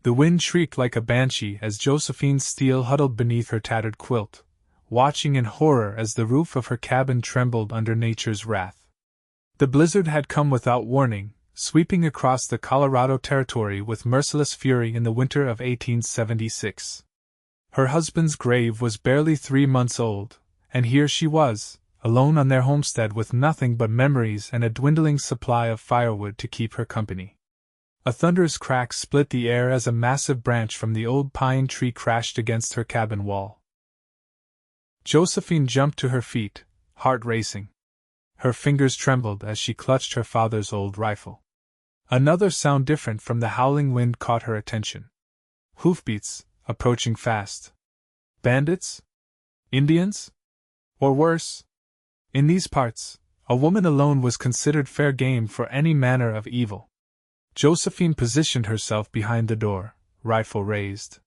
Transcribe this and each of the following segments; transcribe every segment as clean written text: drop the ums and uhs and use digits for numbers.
The wind shrieked like a banshee as Josephine Steele huddled beneath her tattered quilt, watching in horror as the roof of her cabin trembled under nature's wrath. The blizzard had come without warning, sweeping across the Colorado Territory with merciless fury in the winter of 1876. Her husband's grave was barely 3 months old, and here she was, alone on their homestead with nothing but memories and a dwindling supply of firewood to keep her company. A thunderous crack split the air as a massive branch from the old pine tree crashed against her cabin wall. Josephine jumped to her feet, heart racing. Her fingers trembled as she clutched her father's old rifle. Another sound different from the howling wind caught her attention. Hoofbeats, approaching fast. Bandits? Indians? Or worse? In these parts, a woman alone was considered fair game for any manner of evil. Josephine positioned herself behind the door, rifle raised.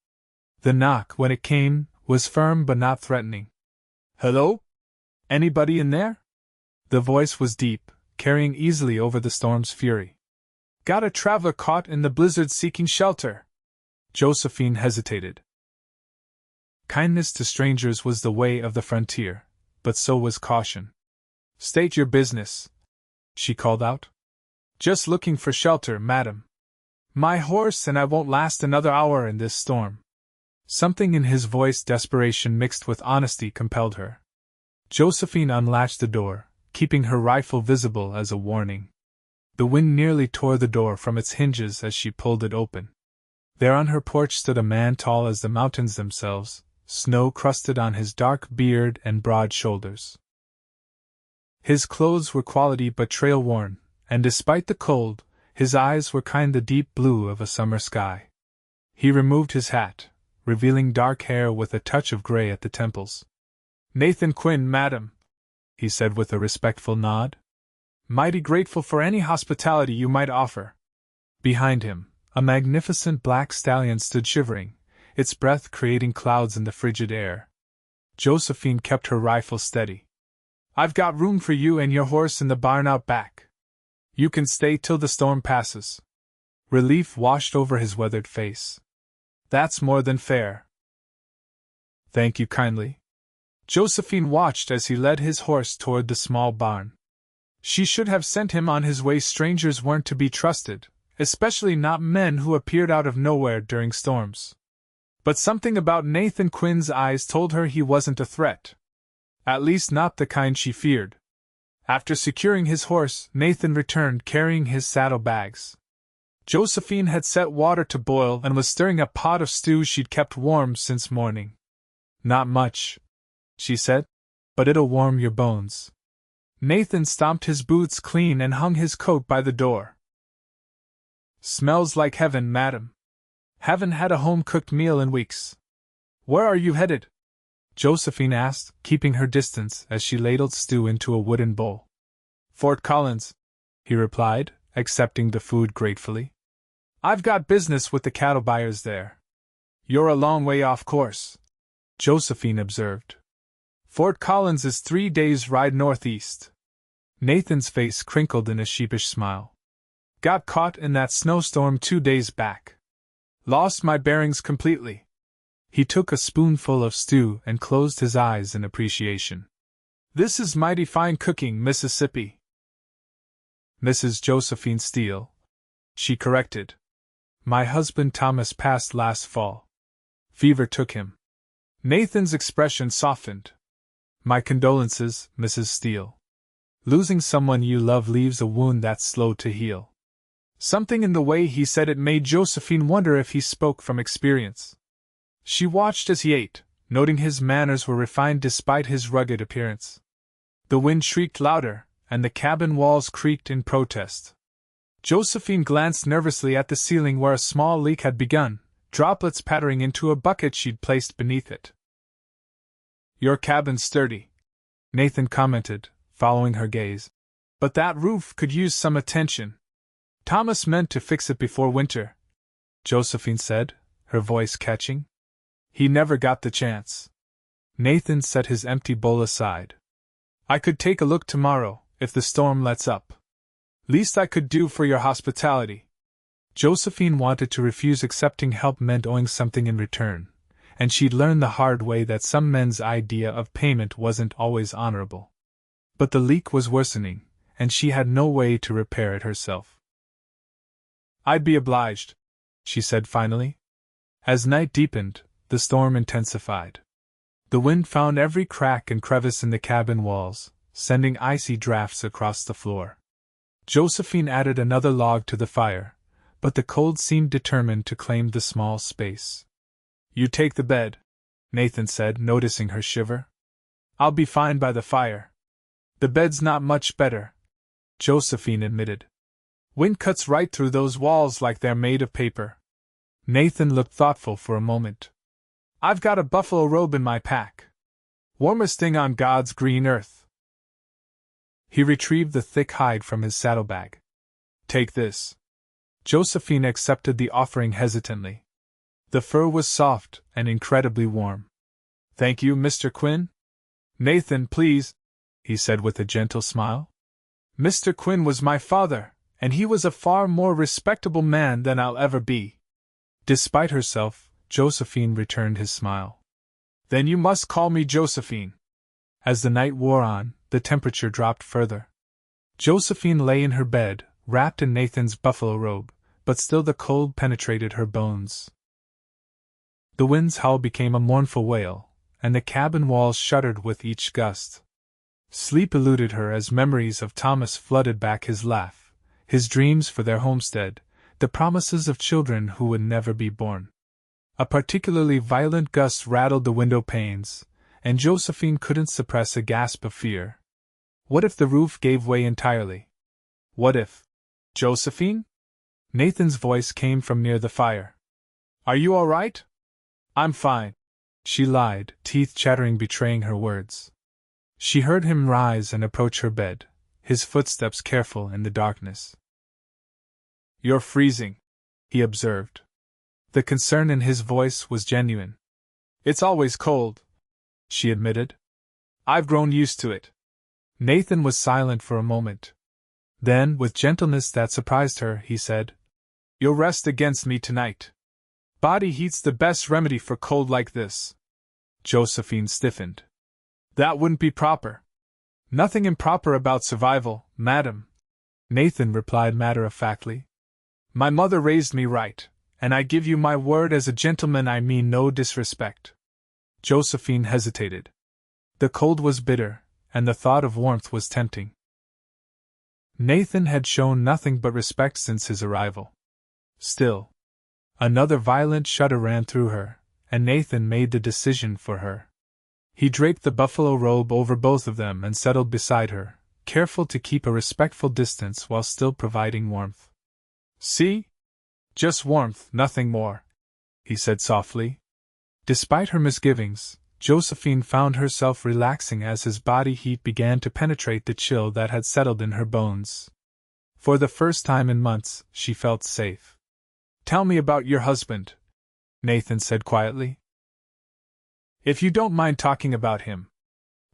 The knock, when it came, was firm but not threatening. "Hello? Anybody in there?" The voice was deep, carrying easily over the storm's fury. "Got a traveler caught in the blizzard seeking shelter." Josephine hesitated. Kindness to strangers was the way of the frontier, but so was caution. "State your business," she called out. "Just looking for shelter, madam. My horse and I won't last another hour in this storm." Something in his voice, desperation mixed with honesty, compelled her. Josephine unlatched the door, keeping her rifle visible as a warning. The wind nearly tore the door from its hinges as she pulled it open. There on her porch stood a man tall as the mountains themselves, snow crusted on his dark beard and broad shoulders. His clothes were quality but trail-worn, and despite the cold, his eyes were the deep blue of a summer sky. He removed his hat, revealing dark hair with a touch of gray at the temples. "Nathan Quinn, madam," he said with a respectful nod. "Mighty grateful for any hospitality you might offer." Behind him, a magnificent black stallion stood shivering, its breath creating clouds in the frigid air. Josephine kept her rifle steady. "I've got room for you and your horse in the barn out back. You can stay till the storm passes." Relief washed over his weathered face. "That's more than fair." "Thank you kindly." Josephine watched as he led his horse toward the small barn. She should have sent him on his way. Strangers weren't to be trusted, especially not men who appeared out of nowhere during storms. But something about Nathan Quinn's eyes told her he wasn't a threat. At least not the kind she feared. After securing his horse, Nathan returned carrying his saddlebags. Josephine had set water to boil and was stirring a pot of stew she'd kept warm since morning. "Not much," she said, "but it'll warm your bones." Nathan stomped his boots clean and hung his coat by the door. "Smells like heaven, madam. Haven't had a home-cooked meal in weeks." "Where are you headed?" Josephine asked, keeping her distance as she ladled stew into a wooden bowl. "Fort Collins," he replied, accepting the food gratefully. "I've got business with the cattle buyers there." "You're a long way off course," Josephine observed. "Fort Collins is 3 days' ride northeast." Nathan's face crinkled in a sheepish smile. "Got caught in that snowstorm 2 days back. Lost my bearings completely." He took a spoonful of stew and closed his eyes in appreciation. "This is mighty fine cooking, Mississippi." "Mrs. Josephine Steele," she corrected. "My husband Thomas passed last fall. Fever took him." Nathan's expression softened. "My condolences, Mrs. Steele. Losing someone you love leaves a wound that's slow to heal." Something in the way he said it made Josephine wonder if he spoke from experience. She watched as he ate, noting his manners were refined despite his rugged appearance. The wind shrieked louder, and the cabin walls creaked in protest. Josephine glanced nervously at the ceiling where a small leak had begun, droplets pattering into a bucket she'd placed beneath it. "Your cabin's sturdy," Nathan commented, following her gaze. "But that roof could use some attention." "Thomas meant to fix it before winter," Josephine said, her voice catching. "He never got the chance." Nathan set his empty bowl aside. "I could take a look tomorrow, if the storm lets up. Least I could do for your hospitality." Josephine wanted to refuse accepting help meant owing something in return, and she'd learned the hard way that some men's idea of payment wasn't always honorable. But the leak was worsening, and she had no way to repair it herself. "I'd be obliged," she said finally. As night deepened, the storm intensified. The wind found every crack and crevice in the cabin walls, sending icy drafts across the floor. Josephine added another log to the fire, but the cold seemed determined to claim the small space. "You take the bed," Nathan said, noticing her shiver. "I'll be fine by the fire." "The bed's not much better," Josephine admitted. "Wind cuts right through those walls like they're made of paper." Nathan looked thoughtful for a moment. "I've got a buffalo robe in my pack. Warmest thing on God's green earth." He retrieved the thick hide from his saddlebag. "Take this." Josephine accepted the offering hesitantly. The fur was soft and incredibly warm. "Thank you, Mr. Quinn." "Nathan, please," he said with a gentle smile. "Mr. Quinn was my father, and he was a far more respectable man than I'll ever be." Despite herself, Josephine returned his smile. "Then you must call me Josephine." As the night wore on, the temperature dropped further. Josephine lay in her bed, wrapped in Nathan's buffalo robe, but still the cold penetrated her bones. The wind's howl became a mournful wail, and the cabin walls shuddered with each gust. Sleep eluded her as memories of Thomas flooded back his laugh, his dreams for their homestead, the promises of children who would never be born. A particularly violent gust rattled the window panes, and Josephine couldn't suppress a gasp of fear. What if the roof gave way entirely? What if... "Josephine?" Nathan's voice came from near the fire. "Are you all right?" "I'm fine," she lied, teeth chattering betraying her words. She heard him rise and approach her bed, his footsteps careful in the darkness. "You're freezing," he observed. The concern in his voice was genuine. "It's always cold," she admitted. "I've grown used to it." Nathan was silent for a moment. Then, with gentleness that surprised her, he said, "You'll rest against me tonight. Body heat's the best remedy for cold like this." Josephine stiffened. "That wouldn't be proper." "Nothing improper about survival, madam," Nathan replied matter-of-factly. "My mother raised me right, and I give you my word as a gentleman I mean no disrespect." Josephine hesitated. The cold was bitter, and the thought of warmth was tempting. Nathan had shown nothing but respect since his arrival. Still, another violent shudder ran through her, and Nathan made the decision for her. He draped the buffalo robe over both of them and settled beside her, careful to keep a respectful distance while still providing warmth. "See? Just warmth, nothing more," he said softly. Despite her misgivings, Josephine found herself relaxing as his body heat began to penetrate the chill that had settled in her bones. For the first time in months, she felt safe. "Tell me about your husband," Nathan said quietly. "If you don't mind talking about him."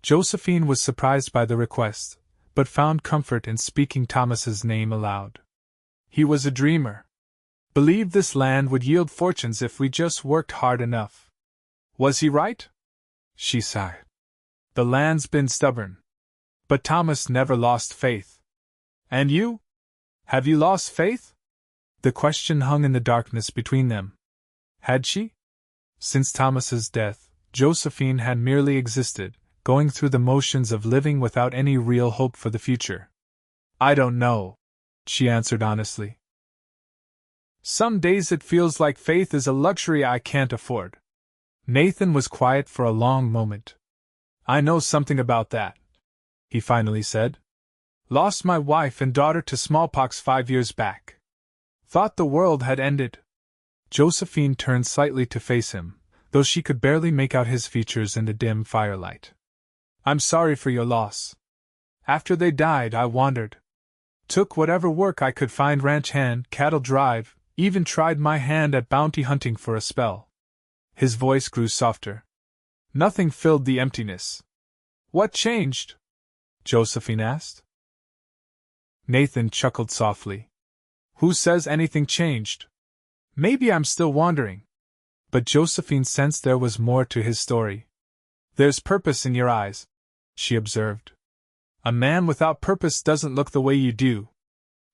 Josephine was surprised by the request, but found comfort in speaking Thomas's name aloud. "He was a dreamer. Believed this land would yield fortunes if we just worked hard enough. Was he right?" She sighed. "The land's been stubborn. But Thomas never lost faith. And you? Have you lost faith?" The question hung in the darkness between them. Had she? Since Thomas's death, Josephine had merely existed, going through the motions of living without any real hope for the future. "I don't know," she answered honestly. "Some days it feels like faith is a luxury I can't afford." Nathan was quiet for a long moment. "I know something about that," he finally said. "Lost my wife and daughter to smallpox 5 years back. Thought the world had ended." Josephine turned slightly to face him, though she could barely make out his features in the dim firelight. "I'm sorry for your loss. After they died, I wandered. Took whatever work I could find, ranch hand, cattle drive, even tried my hand at bounty hunting for a spell." His voice grew softer. "Nothing filled the emptiness." "What changed?" Josephine asked. Nathan chuckled softly. Who says anything changed? Maybe I'm still wandering. But Josephine sensed there was more to his story. There's purpose in your eyes, she observed. A man without purpose doesn't look the way you do.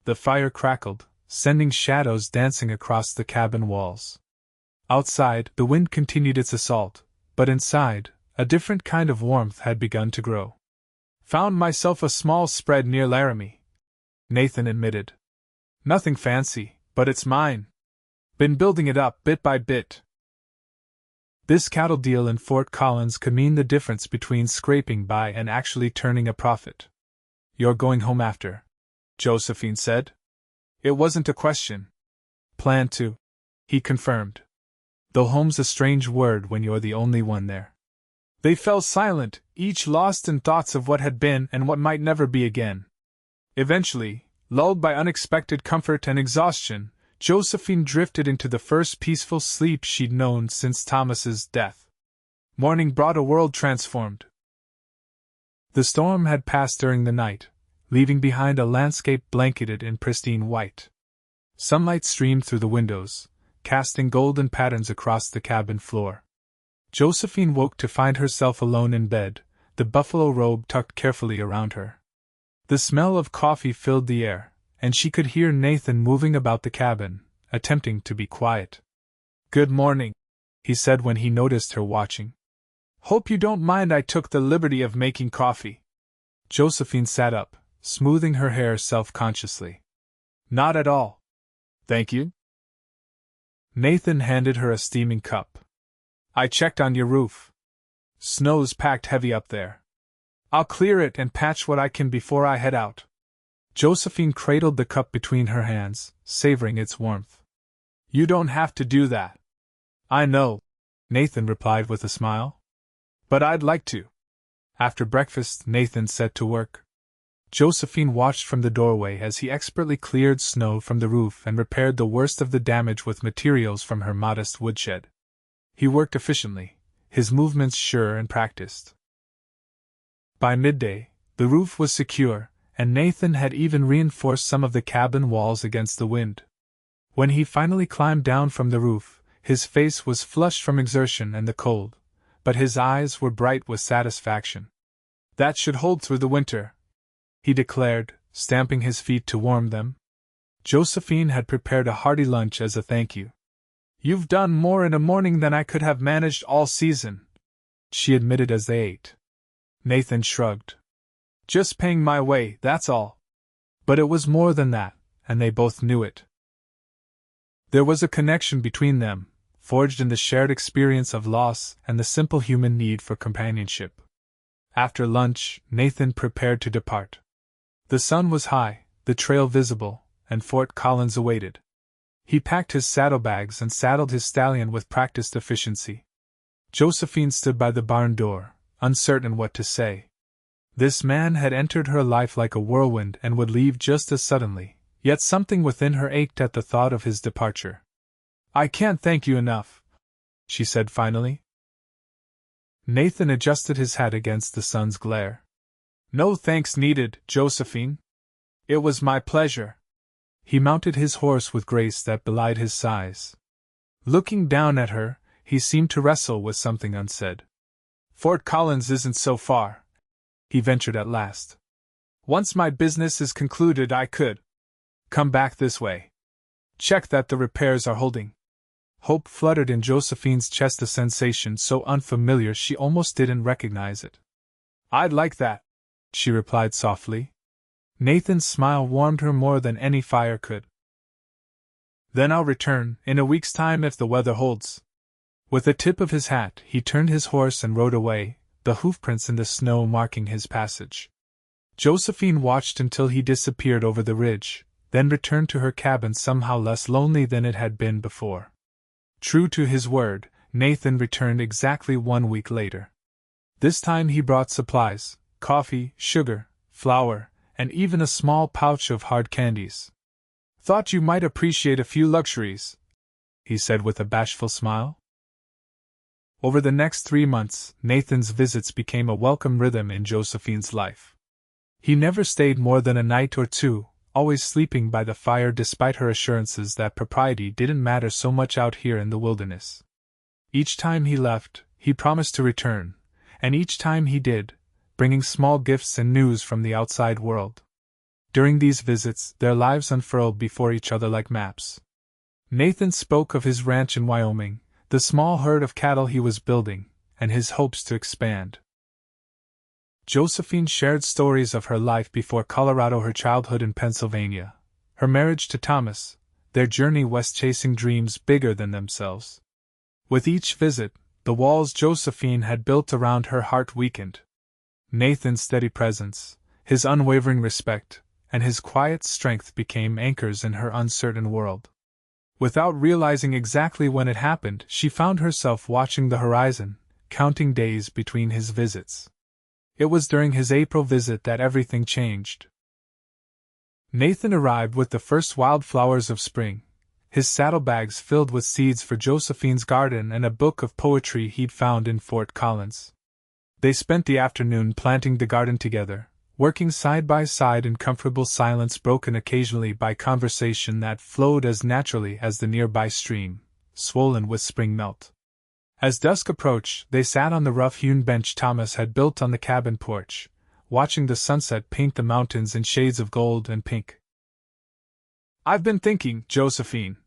The fire crackled, sending shadows dancing across the cabin walls. Outside, the wind continued its assault, but inside, a different kind of warmth had begun to grow. Found myself a small spread near Laramie, Nathan admitted. Nothing fancy, but it's mine. Been building it up bit by bit. This cattle deal in Fort Collins could mean the difference between scraping by and actually turning a profit. You're going home after, Josephine said. It wasn't a question. Plan to, he confirmed. Though home's a strange word when you're the only one there. They fell silent, each lost in thoughts of what had been and what might never be again. Eventually, lulled by unexpected comfort and exhaustion, Josephine drifted into the first peaceful sleep she'd known since Thomas's death. Morning brought a world transformed. The storm had passed during the night, leaving behind a landscape blanketed in pristine white. Sunlight streamed through the windows, casting golden patterns across the cabin floor. Josephine woke to find herself alone in bed, the buffalo robe tucked carefully around her. The smell of coffee filled the air, and she could hear Nathan moving about the cabin, attempting to be quiet. "Good morning," he said when he noticed her watching. "Hope you don't mind I took the liberty of making coffee." Josephine sat up, smoothing her hair self-consciously. "Not at all. Thank you." Nathan handed her a steaming cup. "I checked on your roof. Snow's packed heavy up there. I'll clear it and patch what I can before I head out." Josephine cradled the cup between her hands, savoring its warmth. "You don't have to do that." "I know," Nathan replied with a smile. "But I'd like to." After breakfast, Nathan set to work. Josephine watched from the doorway as he expertly cleared snow from the roof and repaired the worst of the damage with materials from her modest woodshed. He worked efficiently, his movements sure and practiced. By midday, the roof was secure, and Nathan had even reinforced some of the cabin walls against the wind. When he finally climbed down from the roof, his face was flushed from exertion and the cold, but his eyes were bright with satisfaction. "That should hold through the winter," he declared, stamping his feet to warm them. Josephine had prepared a hearty lunch as a thank you. "You've done more in a morning than I could have managed all season," she admitted as they ate. Nathan shrugged. "Just paying my way, that's all." But it was more than that, and they both knew it. There was a connection between them, forged in the shared experience of loss and the simple human need for companionship. After lunch, Nathan prepared to depart. The sun was high, the trail visible, and Fort Collins awaited. He packed his saddlebags and saddled his stallion with practiced efficiency. Josephine stood by the barn door, uncertain what to say. This man had entered her life like a whirlwind and would leave just as suddenly, yet something within her ached at the thought of his departure. "I can't thank you enough," she said finally. Nathan adjusted his hat against the sun's glare. "No thanks needed, Josephine. It was my pleasure." He mounted his horse with grace that belied his size. Looking down at her, he seemed to wrestle with something unsaid. "Fort Collins isn't so far," he ventured at last. "Once my business is concluded I could come back this way. Check that the repairs are holding." Hope fluttered in Josephine's chest, a sensation so unfamiliar she almost didn't recognize it. "I'd like that," she replied softly. Nathan's smile warmed her more than any fire could. "Then I'll return, in a week's time if the weather holds." With a tip of his hat, he turned his horse and rode away, the hoofprints in the snow marking his passage. Josephine watched until he disappeared over the ridge, then returned to her cabin somehow less lonely than it had been before. True to his word, Nathan returned exactly 1 week later. This time he brought supplies: coffee, sugar, flour, and even a small pouch of hard candies. "Thought you might appreciate a few luxuries," he said with a bashful smile. Over the next 3 months, Nathan's visits became a welcome rhythm in Josephine's life. He never stayed more than a night or two, always sleeping by the fire despite her assurances that propriety didn't matter so much out here in the wilderness. Each time he left, he promised to return, and each time he did, bringing small gifts and news from the outside world. During these visits, their lives unfurled before each other like maps. Nathan spoke of his ranch in Wyoming, the small herd of cattle he was building, and his hopes to expand. Josephine shared stories of her life before Colorado, her childhood in Pennsylvania, her marriage to Thomas, their journey west chasing dreams bigger than themselves. With each visit, the walls Josephine had built around her heart weakened. Nathan's steady presence, his unwavering respect, and his quiet strength became anchors in her uncertain world. Without realizing exactly when it happened, she found herself watching the horizon, counting days between his visits. It was during his April visit that everything changed. Nathan arrived with the first wildflowers of spring, his saddlebags filled with seeds for Josephine's garden and a book of poetry he'd found in Fort Collins. They spent the afternoon planting the garden together, working side by side in comfortable silence broken occasionally by conversation that flowed as naturally as the nearby stream, swollen with spring melt. As dusk approached, they sat on the rough-hewn bench Thomas had built on the cabin porch, watching the sunset paint the mountains in shades of gold and pink. "I've been thinking, Josephine,"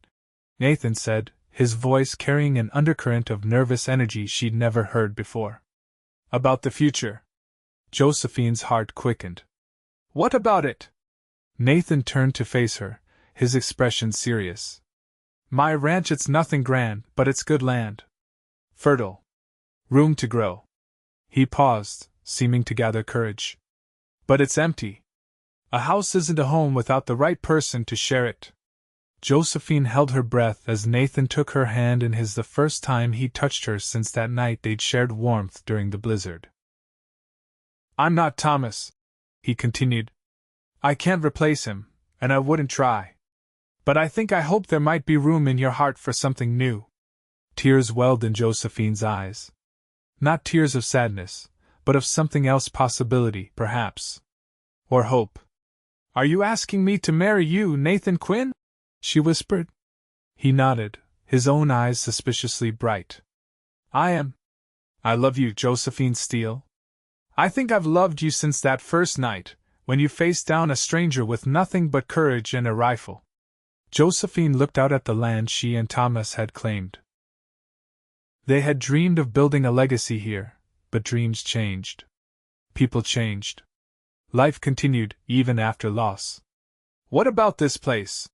Nathan said, his voice carrying an undercurrent of nervous energy she'd never heard before. "About the future." Josephine's heart quickened. "What about it?" Nathan turned to face her, his expression serious. "My ranch, it's nothing grand, but it's good land. Fertile. Room to grow." He paused, seeming to gather courage. "But it's empty. A house isn't a home without the right person to share it." Josephine held her breath as Nathan took her hand in his, the first time he touched her since that night they'd shared warmth during the blizzard. "I'm not Thomas," he continued. "I can't replace him, and I wouldn't try. But I think I hope there might be room in your heart for something new." Tears welled in Josephine's eyes. Not tears of sadness, but of something else, possibility, perhaps. Or hope. "Are you asking me to marry you, Nathan Quinn?" she whispered. He nodded, his own eyes suspiciously bright. "I am. I love you, Josephine Steele. I think I've loved you since that first night, when you faced down a stranger with nothing but courage and a rifle." Josephine looked out at the land she and Thomas had claimed. They had dreamed of building a legacy here, but dreams changed. People changed. Life continued, even after loss. "What about this place?"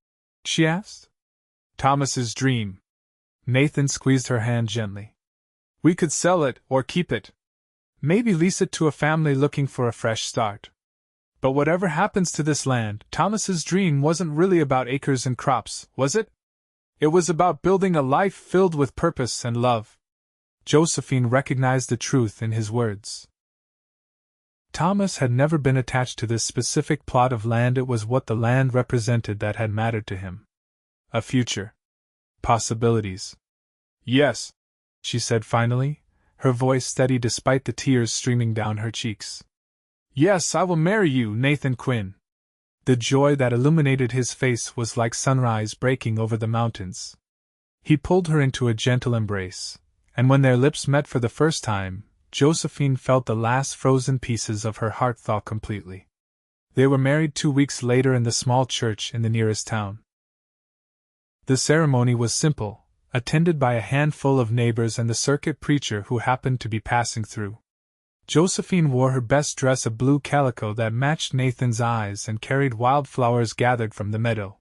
she asked. "Thomas's dream." Nathan squeezed her hand gently. "We could sell it or keep it. Maybe lease it to a family looking for a fresh start. But whatever happens to this land, Thomas's dream wasn't really about acres and crops, was it? It was about building a life filled with purpose and love." Josephine recognized the truth in his words. Thomas had never been attached to this specific plot of land, it was what the land represented that had mattered to him. A future. Possibilities. "Yes," she said finally, her voice steady despite the tears streaming down her cheeks. "Yes, I will marry you, Nathan Quinn." The joy that illuminated his face was like sunrise breaking over the mountains. He pulled her into a gentle embrace, and when their lips met for the first time, Josephine felt the last frozen pieces of her heart thaw completely. They were married 2 weeks later in the small church in the nearest town. The ceremony was simple, attended by a handful of neighbors and the circuit preacher who happened to be passing through. Josephine wore her best dress of blue calico that matched Nathan's eyes and carried wildflowers gathered from the meadow.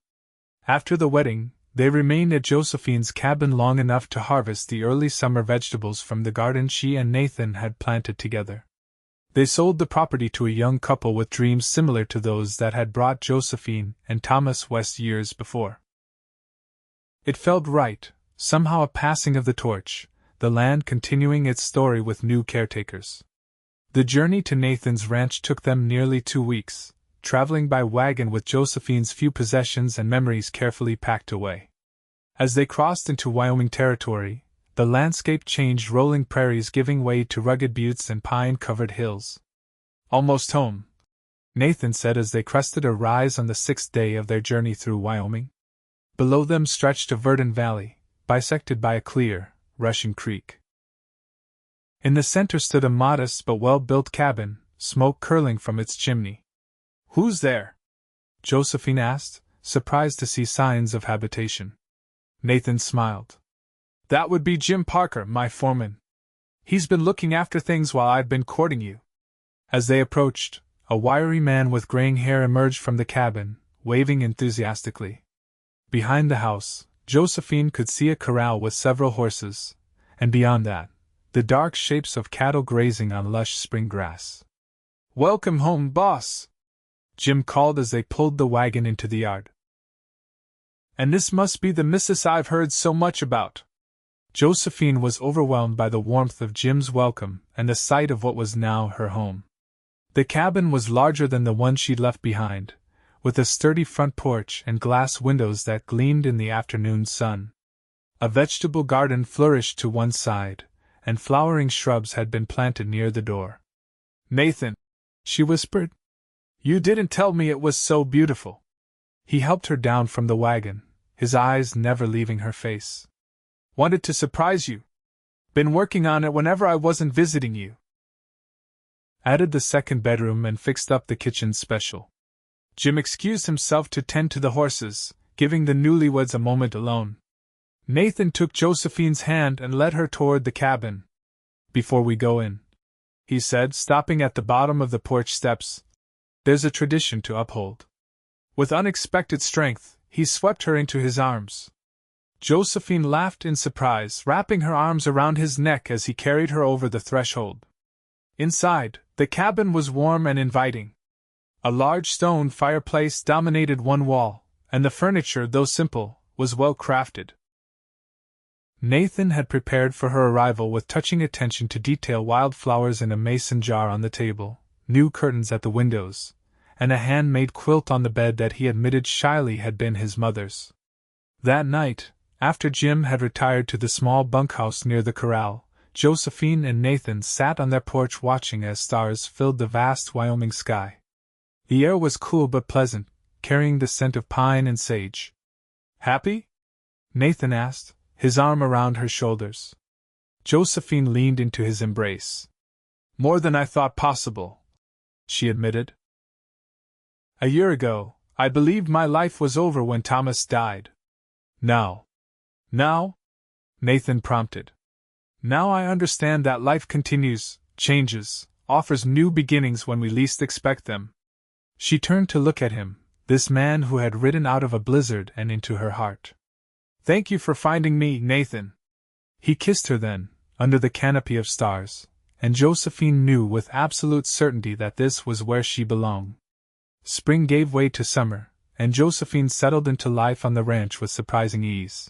After the wedding, they remained at Josephine's cabin long enough to harvest the early summer vegetables from the garden she and Nathan had planted together. They sold the property to a young couple with dreams similar to those that had brought Josephine and Thomas west years before. It felt right, somehow a passing of the torch, the land continuing its story with new caretakers. The journey to Nathan's ranch took them nearly 2 weeks, traveling by wagon with Josephine's few possessions and memories carefully packed away. As they crossed into Wyoming territory, the landscape changed, rolling prairies giving way to rugged buttes and pine-covered hills. "Almost home," Nathan said as they crested a rise on the 6th day of their journey through Wyoming. Below them stretched a verdant valley, bisected by a clear, rushing creek. In the center stood a modest but well-built cabin, smoke curling from its chimney. "Who's there?" Josephine asked, surprised to see signs of habitation. Nathan smiled. "That would be Jim Parker, my foreman. He's been looking after things while I've been courting you." As they approached, a wiry man with graying hair emerged from the cabin, waving enthusiastically. Behind the house, Josephine could see a corral with several horses, and beyond that, the dark shapes of cattle grazing on lush spring grass. "Welcome home, boss," Jim called as they pulled the wagon into the yard. "And this must be the missus I've heard so much about." Josephine was overwhelmed by the warmth of Jim's welcome and the sight of what was now her home. The cabin was larger than the one she'd left behind, with a sturdy front porch and glass windows that gleamed in the afternoon sun. A vegetable garden flourished to one side, and flowering shrubs had been planted near the door. "Nathan," she whispered, "you didn't tell me it was so beautiful." He helped her down from the wagon, his eyes never leaving her face. "Wanted to surprise you. Been working on it whenever I wasn't visiting you." Added the second bedroom and fixed up the kitchen special. Jim excused himself to tend to the horses, giving the newlyweds a moment alone. Nathan took Josephine's hand and led her toward the cabin. "Before we go in," he said, stopping at the bottom of the porch steps, "there's a tradition to uphold." With unexpected strength, he swept her into his arms. Josephine laughed in surprise, wrapping her arms around his neck as he carried her over the threshold. Inside, the cabin was warm and inviting. A large stone fireplace dominated one wall, and the furniture, though simple, was well crafted. Nathan had prepared for her arrival with touching attention to detail: wildflowers in a mason jar on the table, new curtains at the windows, and a handmade quilt on the bed that he admitted shyly had been his mother's. That night, after Jim had retired to the small bunkhouse near the corral, Josephine and Nathan sat on their porch watching as stars filled the vast Wyoming sky. The air was cool but pleasant, carrying the scent of pine and sage. "Happy?" Nathan asked, his arm around her shoulders. Josephine leaned into his embrace. "More than I thought possible," she admitted. "A year ago, I believed my life was over when Thomas died. Now, Nathan prompted. "Now I understand that life continues, changes, offers new beginnings when we least expect them." She turned to look at him, this man who had ridden out of a blizzard and into her heart. "Thank you for finding me, Nathan." He kissed her then, under the canopy of stars, and Josephine knew with absolute certainty that this was where she belonged. Spring gave way to summer, and Josephine settled into life on the ranch with surprising ease.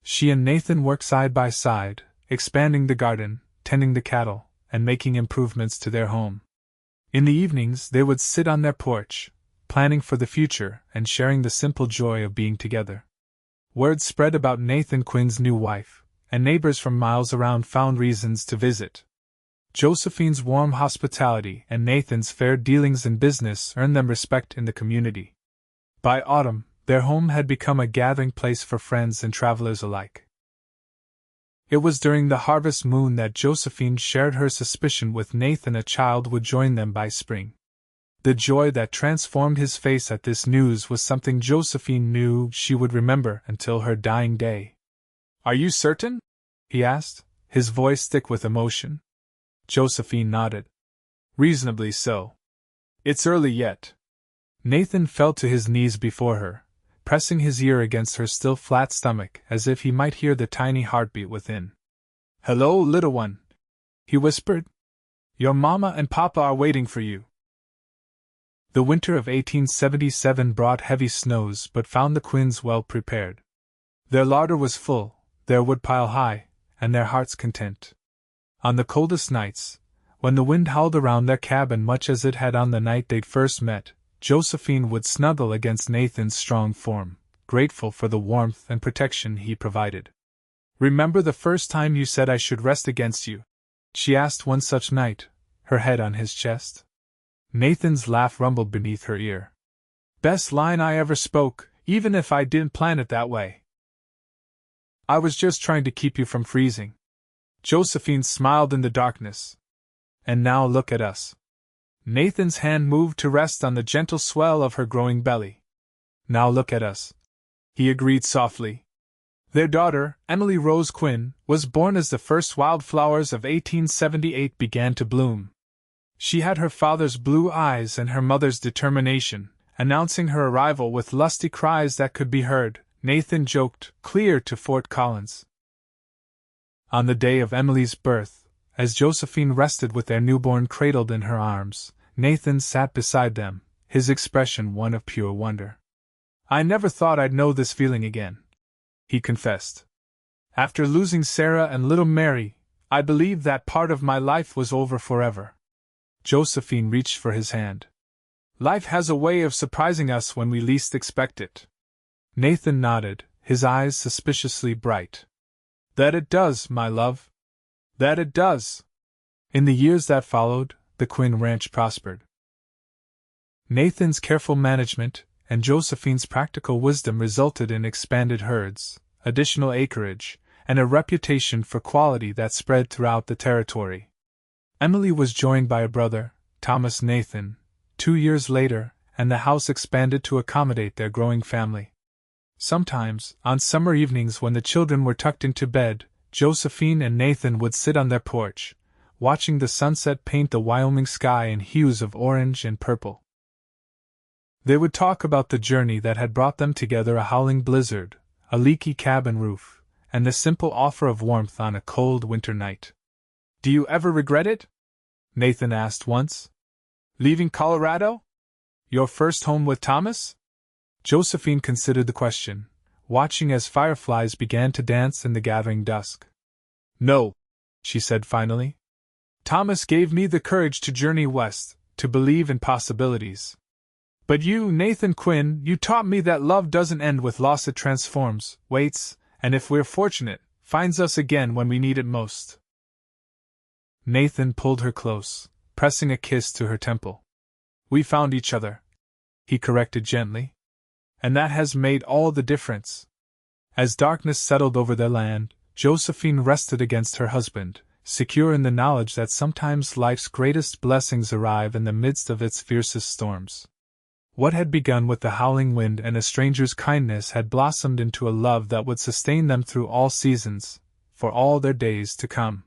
She and Nathan worked side by side, expanding the garden, tending the cattle, and making improvements to their home. In the evenings they would sit on their porch, planning for the future and sharing the simple joy of being together. Word spread about Nathan Quinn's new wife, and neighbors from miles around found reasons to visit. Josephine's warm hospitality and Nathan's fair dealings in business earned them respect in the community. By autumn, their home had become a gathering place for friends and travelers alike. It was during the harvest moon that Josephine shared her suspicion with Nathan a child would join them by spring. The joy that transformed his face at this news was something Josephine knew she would remember until her dying day. "Are you certain?" he asked, his voice thick with emotion. Josephine nodded. "Reasonably so. It's early yet." Nathan fell to his knees before her, pressing his ear against her still flat stomach as if he might hear the tiny heartbeat within. "Hello, little one," he whispered. "Your mama and papa are waiting for you." The winter of 1877 brought heavy snows but found the Quinns well prepared. Their larder was full, their woodpile high, and their hearts content. On the coldest nights, when the wind howled around their cabin much as it had on the night they'd first met, Josephine would snuggle against Nathan's strong form, grateful for the warmth and protection he provided. "Remember the first time you said I should rest against you?" she asked one such night, her head on his chest. Nathan's laugh rumbled beneath her ear. Best line I ever spoke, even if I didn't plan it that way. I was just trying to keep you from freezing. Josephine smiled in the darkness. And now look at us. Nathan's hand moved to rest on the gentle swell of her growing belly. Now look at us, he agreed softly. Their daughter, Emily Rose Quinn, was born as the first wildflowers of 1878 began to bloom. She had her father's blue eyes and her mother's determination, announcing her arrival with lusty cries that could be heard, Nathan joked, clear to Fort Collins. On the day of Emily's birth, as Josephine rested with their newborn cradled in her arms, Nathan sat beside them, his expression one of pure wonder. I never thought I'd know this feeling again, he confessed. After losing Sarah and little Mary, I believed that part of my life was over forever. Josephine reached for his hand. Life has a way of surprising us when we least expect it. Nathan nodded, his eyes suspiciously bright. That it does, my love. That it does. In the years that followed, the Quinn ranch prospered. Nathan's careful management and Josephine's practical wisdom resulted in expanded herds, additional acreage, and a reputation for quality that spread throughout the territory. Emily was joined by a brother, Thomas Nathan, 2 years later, and the house expanded to accommodate their growing family. Sometimes, on summer evenings when the children were tucked into bed, Josephine and Nathan would sit on their porch, watching the sunset paint the Wyoming sky in hues of orange and purple. They would talk about the journey that had brought them together, a howling blizzard, a leaky cabin roof, and the simple offer of warmth on a cold winter night. Do you ever regret it? Nathan asked once. Leaving Colorado? Your first home with Thomas? Josephine considered the question, watching as fireflies began to dance in the gathering dusk. No, she said finally. Thomas gave me the courage to journey west, to believe in possibilities. But you, Nathan Quinn, you taught me that love doesn't end with loss, it transforms, waits, and if we're fortunate, finds us again when we need it most. Nathan pulled her close, pressing a kiss to her temple. We found each other, he corrected gently. And that has made all the difference. As darkness settled over their land, Josephine rested against her husband, secure in the knowledge that sometimes life's greatest blessings arrive in the midst of its fiercest storms. What had begun with the howling wind and a stranger's kindness had blossomed into a love that would sustain them through all seasons, for all their days to come.